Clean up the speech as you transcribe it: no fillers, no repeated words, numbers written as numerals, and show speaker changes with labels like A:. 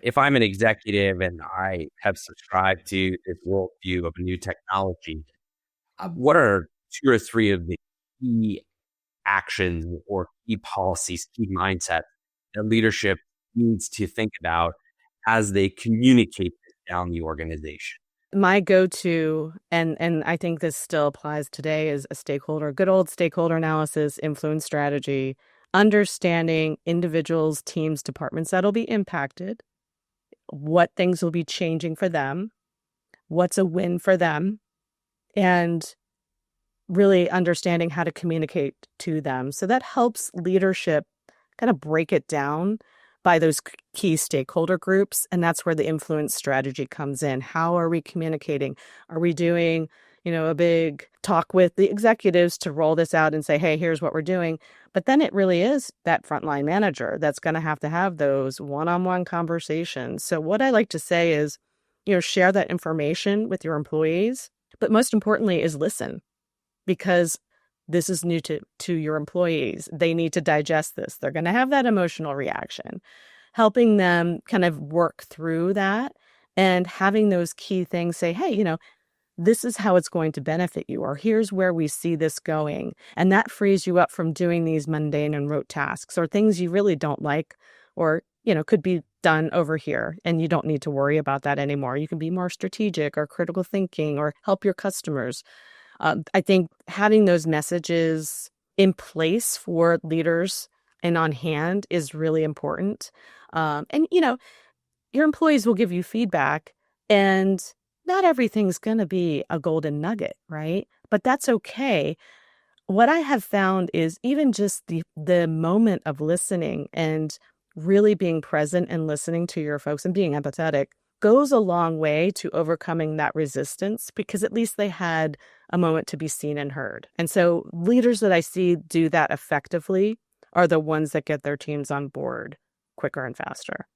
A: if I'm an executive and I have subscribed to this worldview of a new technology, what are two or three of the key actions or key policies, key mindset that leadership needs to think about as they communicate this down the organization?
B: My go-to, and I think this still applies today, is good old stakeholder analysis, influence strategy, understanding individuals, teams, departments that'll be impacted, what things will be changing for them, what's a win for them, and really understanding how to communicate to them. So that helps leadership kind of break it down by those key stakeholder groups. And that's where the influence strategy comes in. How are we communicating? Are we doing, a big talk with the executives to roll this out and say, hey, here's what we're doing? But then it really is that frontline manager that's going to have those one-on-one conversations. So what I like to say is, share that information with your employees, but most importantly is listen, because this is new to your employees. They need to digest this. They're going to have that emotional reaction. Helping them kind of work through that and having those key things say, hey, this is how it's going to benefit you, or here's where we see this going. And that frees you up from doing these mundane and rote tasks or things you really don't like, or, could be done over here. And you don't need to worry about that anymore. You can be more strategic or critical thinking or help your customers. I think having those messages in place for leaders and on hand is really important. And, your employees will give you feedback, and not everything's going to be a golden nugget, right? But that's okay. What I have found is even just the moment of listening and really being present and listening to your folks and being empathetic goes a long way to overcoming that resistance, because at least they had a moment to be seen and heard. And so leaders that I see do that effectively are the ones that get their teams on board quicker and faster.